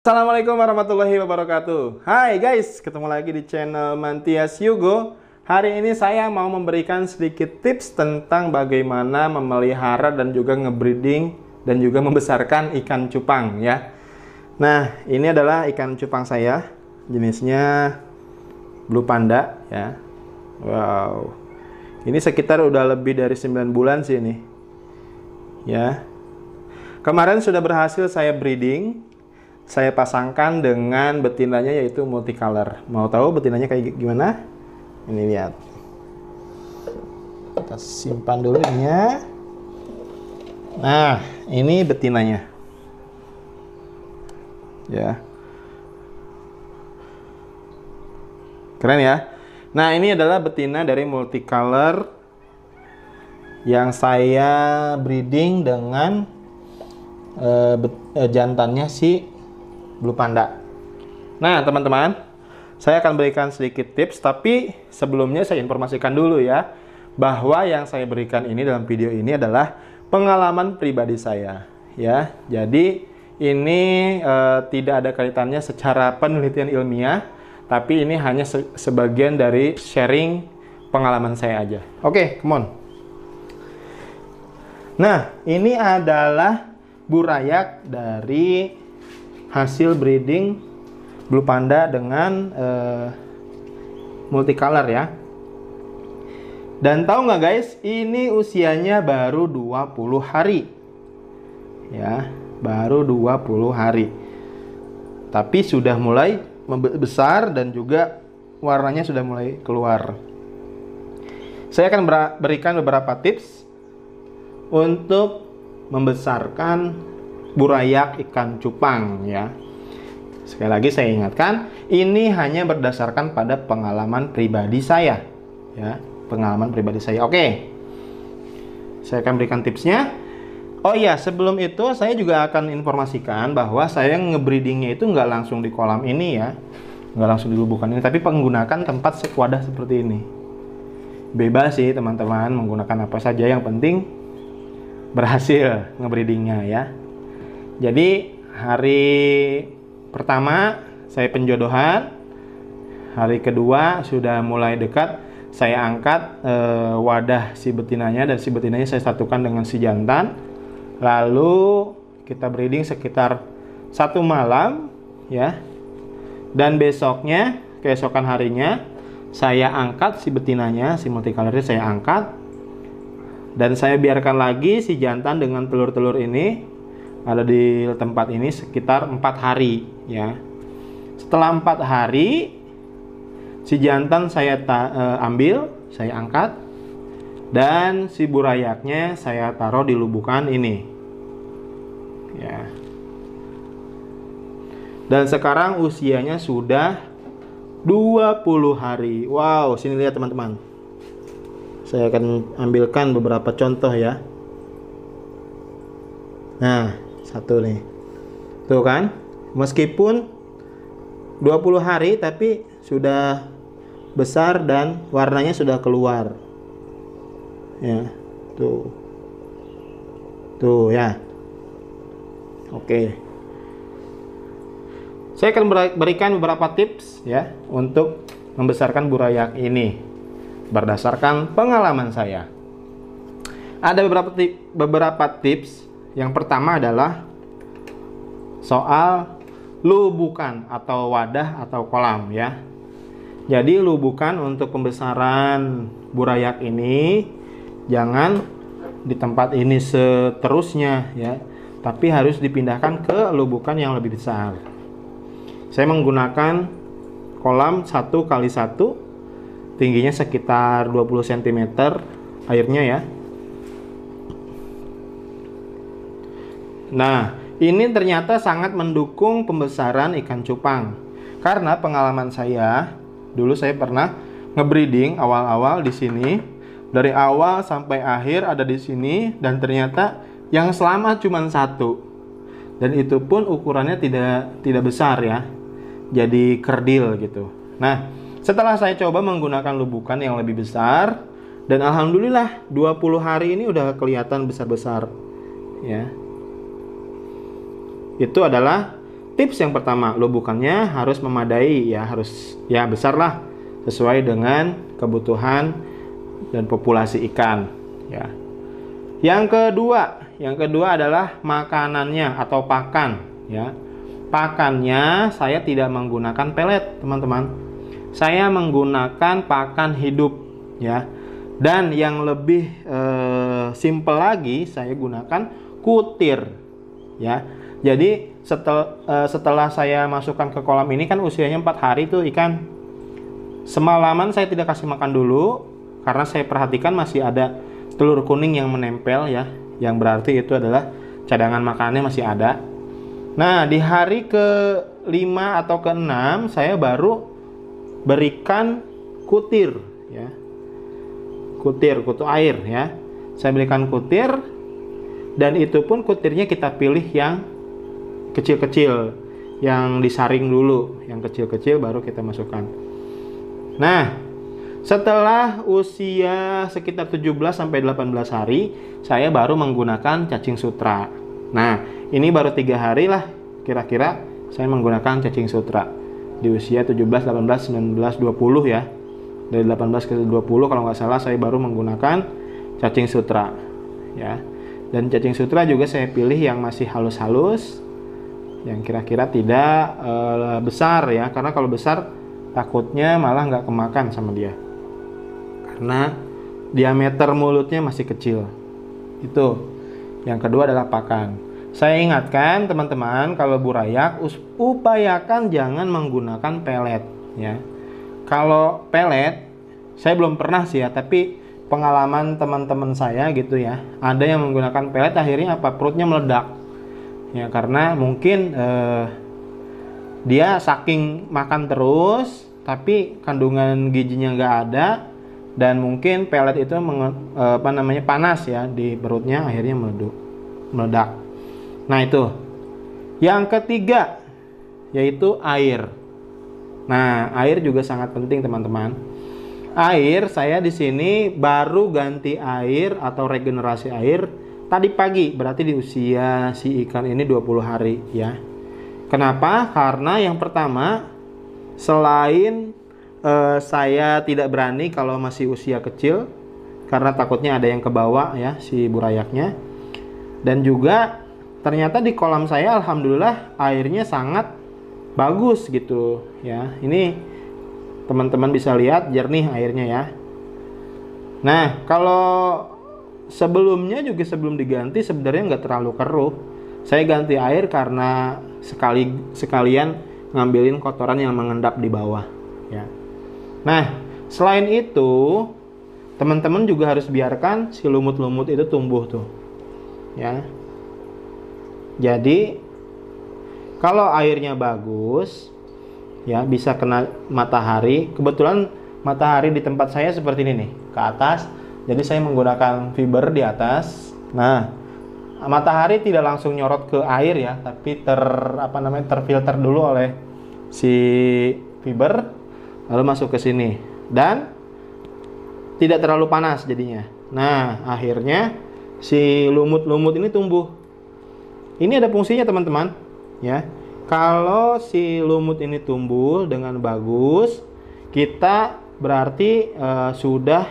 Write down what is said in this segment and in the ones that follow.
Assalamualaikum warahmatullahi wabarakatuh. Hai guys, ketemu lagi di channel Mantias Yugo. Hari ini saya mau memberikan sedikit tips tentang bagaimana memelihara dan juga ngebreeding dan juga membesarkan ikan cupang ya. Nah, ini adalah ikan cupang saya, jenisnya Blue Panda ya. Wow. Ini sekitar udah lebih dari 9 bulan sih ini. Ya. Kemarin sudah berhasil saya breeding. Saya pasangkan dengan betinanya yaitu multicolor. Mau tahu betinanya kayak gimana? Ini lihat. Kita simpan dulu ininya. Nah, ini betinanya. Ya. Keren ya. Nah, ini adalah betina dari multicolor yang saya breeding dengan jantannya si Blue Panda. Nah, teman-teman, saya akan berikan sedikit tips, tapi sebelumnya saya informasikan dulu ya, bahwa yang saya berikan ini dalam video ini adalah pengalaman pribadi saya ya. Jadi ini tidak ada kaitannya secara penelitian ilmiah, tapi ini hanya sebagian dari sharing pengalaman saya aja. Oke, come on. Nah, ini adalah burayak dari hasil breeding Blue Panda dengan multicolor ya. Dan tahu nggak guys, ini usianya baru 20 hari. Ya, baru 20 hari. Tapi sudah mulai membesar dan juga warnanya sudah mulai keluar. Saya akan berikan beberapa tips untuk membesarkan burayak ikan cupang ya. Sekali lagi saya ingatkan, ini hanya berdasarkan pada pengalaman pribadi saya ya, pengalaman pribadi saya. Oke, saya akan berikan tipsnya. Oh iya, sebelum itu saya juga akan informasikan bahwa saya ngebreedingnya itu nggak langsung di kolam ini ya, nggak langsung di lubukan ini, tapi menggunakan tempat wadah seperti ini. Bebas sih teman-teman menggunakan apa saja, yang penting berhasil ngebreedingnya ya. Jadi hari pertama saya penjodohan, hari kedua sudah mulai dekat, saya angkat wadah si betinanya, dan si betinanya saya satukan dengan si jantan. Lalu kita breeding sekitar 1 malam ya, dan besoknya, keesokan harinya saya angkat si betinanya, si multicolornya saya angkat, dan saya biarkan lagi si jantan dengan telur-telur ini ada di tempat ini sekitar 4 hari ya. Setelah 4 hari si jantan saya ambil, saya angkat, dan si burayaknya saya taruh di lubukan ini ya. Dan sekarang usianya sudah 20 hari. Wow, sini lihat teman-teman. Saya akan ambilkan beberapa contoh ya. Nah, satu nih. Tuh kan, meskipun 20 hari tapi sudah besar dan warnanya sudah keluar. Ya, tuh. Tuh ya. Oke. Saya akan berikan beberapa tips ya untuk membesarkan burayak ini berdasarkan pengalaman saya. Ada beberapa tips. Yang pertama adalah soal lubukan atau wadah atau kolam ya. Jadi lubukan untuk pembesaran burayak ini jangan di tempat ini seterusnya ya, tapi harus dipindahkan ke lubukan yang lebih besar. Saya menggunakan kolam 1x1, tingginya sekitar 20 cm airnya ya. Nah, ini ternyata sangat mendukung pembesaran ikan cupang. Karena pengalaman saya, dulu saya pernah ngebreeding awal-awal di sini. Dari awal sampai akhir ada di sini, dan ternyata yang selamat cuma 1. Dan itu pun ukurannya tidak besar ya. Jadi kerdil gitu. Nah, setelah saya coba menggunakan lubukan yang lebih besar, dan alhamdulillah 20 hari ini udah kelihatan besar-besar ya. Itu adalah tips yang pertama, lubukannya harus memadai ya, harus ya besar lah sesuai dengan kebutuhan dan populasi ikan ya. Yang kedua adalah makanannya atau pakan ya. Pakannya saya tidak menggunakan pelet, teman-teman. Saya menggunakan pakan hidup ya. Dan yang lebih simple lagi, saya gunakan kutir ya. Jadi setelah saya masukkan ke kolam ini kan usianya 4 hari tuh ikan. Semalaman saya tidak kasih makan dulu karena saya perhatikan masih ada telur kuning yang menempel ya, yang berarti itu adalah cadangan makanannya masih ada. Nah, di hari ke-5 atau ke-6 saya baru berikan kutir ya. Kutu air ya. Saya berikan kutir, dan itu pun kutirnya kita pilih yang kecil-kecil, yang disaring dulu, yang kecil-kecil baru kita masukkan. Nah, setelah usia sekitar 17-18 hari, saya baru menggunakan cacing sutra. Nah, ini baru 3 hari lah kira-kira saya menggunakan cacing sutra. Di usia 17, 18, 19, 20 ya. Dari 18 ke 20 kalau nggak salah saya baru menggunakan cacing sutra ya. Dan cacing sutra juga saya pilih yang masih halus-halus, yang kira-kira tidak besar ya, karena kalau besar takutnya malah nggak kemakan sama dia karena diameter mulutnya masih kecil. Itu yang kedua adalah pakan. Saya ingatkan teman-teman, kalau burayak upayakan jangan menggunakan pelet ya. Kalau pelet saya belum pernah sih ya, tapi pengalaman teman-teman saya gitu ya, ada yang menggunakan pelet akhirnya apa, perutnya meledak ya, karena mungkin dia saking makan terus tapi kandungan gizinya nggak ada, dan mungkin pelet itu panas ya di perutnya, akhirnya meledak. Nah, itu yang ketiga yaitu air. Nah, air juga sangat penting teman-teman. Air, saya di sini baru ganti air atau regenerasi air tadi pagi, berarti di usia si ikan ini 20 hari ya. Kenapa? Karena yang pertama, selain saya tidak berani kalau masih usia kecil karena takutnya ada yang kebawa ya si burayaknya. Dan juga ternyata di kolam saya alhamdulillah airnya sangat bagus gitu ya. Ini teman-teman bisa lihat jernih airnya ya. Nah, kalau sebelumnya juga sebelum diganti sebenarnya nggak terlalu keruh. Saya ganti air karena sekalian ngambilin kotoran yang mengendap di bawah ya. Nah, selain itu teman-teman juga harus biarkan si lumut-lumut itu tumbuh tuh ya. Jadi kalau airnya bagus ya, bisa kena matahari. Kebetulan matahari di tempat saya seperti ini nih, ke atas. Jadi saya menggunakan fiber di atas. Nah, matahari tidak langsung nyorot ke air ya, tapi terfilter dulu oleh si fiber, lalu masuk ke sini dan tidak terlalu panas jadinya. Nah, akhirnya si lumut-lumut ini tumbuh. Ini ada fungsinya teman-teman ya. Kalau si lumut ini tumbuh dengan bagus, kita berarti sudah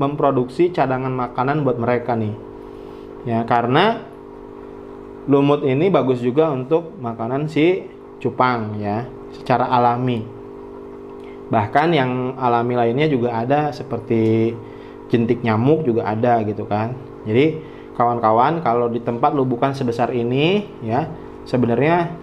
memproduksi cadangan makanan buat mereka nih ya, karena lumut ini bagus juga untuk makanan si cupang ya, secara alami. Bahkan yang alami lainnya juga ada, seperti jentik nyamuk juga ada gitu kan. Jadi kawan-kawan, kalau di tempat lubukan sebesar ini ya, sebenarnya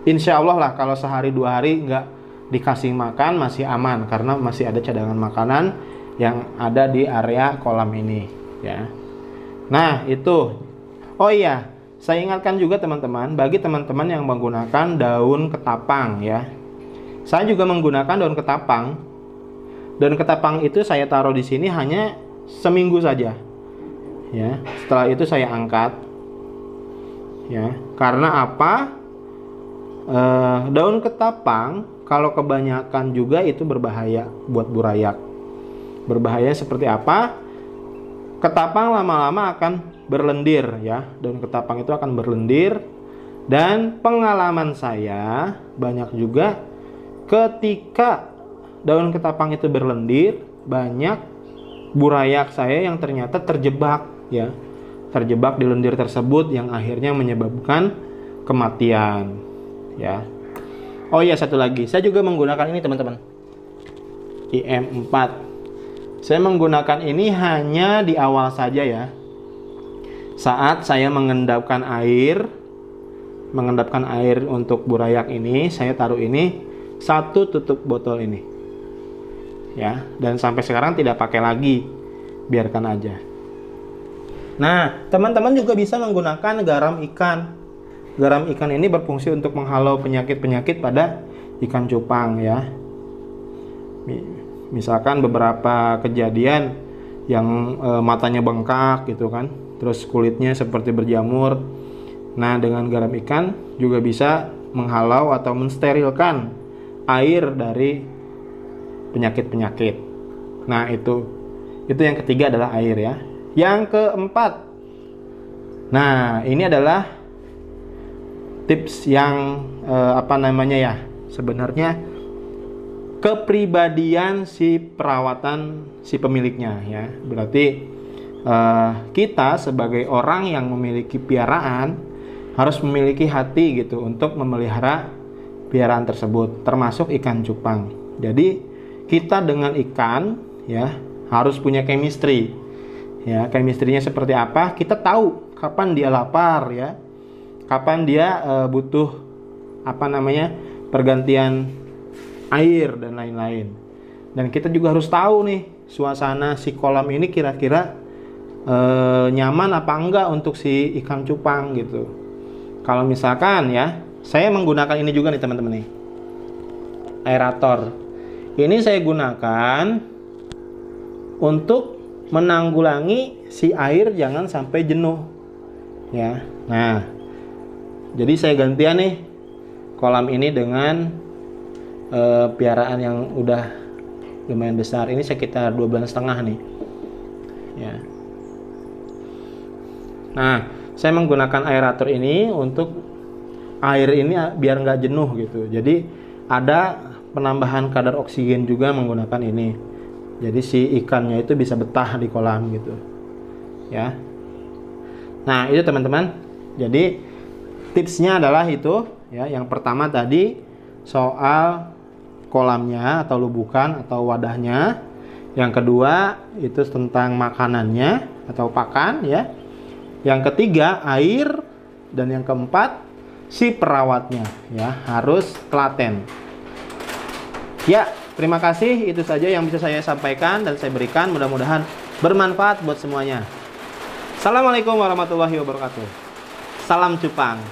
insya Allah lah kalau sehari 2 hari nggak dikasih makan masih aman, karena masih ada cadangan makanan yang ada di area kolam ini ya. Nah, itu. Oh iya, saya ingatkan juga teman-teman, bagi teman-teman yang menggunakan daun ketapang ya. Saya juga menggunakan daun ketapang. Daun ketapang itu saya taruh di sini hanya seminggu saja ya. Setelah itu saya angkat ya. Karena apa? Daun ketapang kalau kebanyakan juga itu berbahaya buat burayak. Berbahaya seperti apa? Ketapang lama-lama akan berlendir ya. Daun ketapang itu akan berlendir Dan pengalaman saya banyak juga ketika daun ketapang itu berlendir, banyak burayak saya yang ternyata terjebak ya. Terjebak di lendir tersebut yang akhirnya menyebabkan kematian ya. Oh iya, satu lagi, saya juga menggunakan ini teman-teman, IM4. Saya menggunakan ini hanya di awal saja ya. Saat saya mengendapkan air untuk burayak ini, saya taruh ini satu tutup botol ini ya, dan sampai sekarang tidak pakai lagi, biarkan aja. Nah, teman-teman juga bisa menggunakan garam ikan. Garam ikan ini berfungsi untuk menghalau penyakit-penyakit pada ikan cupang ya. Misalkan beberapa kejadian yang matanya bengkak gitu kan, terus kulitnya seperti berjamur. Nah, dengan garam ikan juga bisa menghalau atau mensterilkan air dari penyakit-penyakit. Nah, itu yang ketiga adalah air ya. Yang keempat, nah ini adalah tips yang sebenarnya kepribadian si perawatan si pemiliknya ya. Berarti kita sebagai orang yang memiliki piaraan harus memiliki hati gitu untuk memelihara piaraan tersebut, termasuk ikan cupang. Jadi kita dengan ikan ya harus punya chemistry ya. Chemistry-nya seperti apa, kita tahu kapan dia lapar ya, kapan dia butuh pergantian air dan lain-lain. Dan kita juga harus tahu nih suasana si kolam ini kira-kira nyaman apa enggak untuk si ikan cupang gitu. Kalau misalkan ya, saya menggunakan ini juga nih teman-teman nih, aerator. Ini saya gunakan untuk menanggulangi si air jangan sampai jenuh ya. Nah, jadi saya gantian nih kolam ini dengan piaraan yang udah lumayan besar. Ini sekitar 2,5 bulan nih ya. Nah, saya menggunakan aerator ini untuk air ini biar nggak jenuh gitu. Jadi ada penambahan kadar oksigen juga menggunakan ini. Jadi si ikannya itu bisa betah di kolam gitu ya. Nah, itu teman-teman. Jadi tipsnya adalah itu ya. Yang pertama tadi soal kolamnya atau lubukan atau wadahnya. Yang kedua itu tentang makanannya atau pakan ya. Yang ketiga air, dan yang keempat si perawatnya ya, harus telaten. Ya, terima kasih, itu saja yang bisa saya sampaikan dan saya berikan, mudah-mudahan bermanfaat buat semuanya. Assalamualaikum warahmatullahi wabarakatuh. Salam cupang.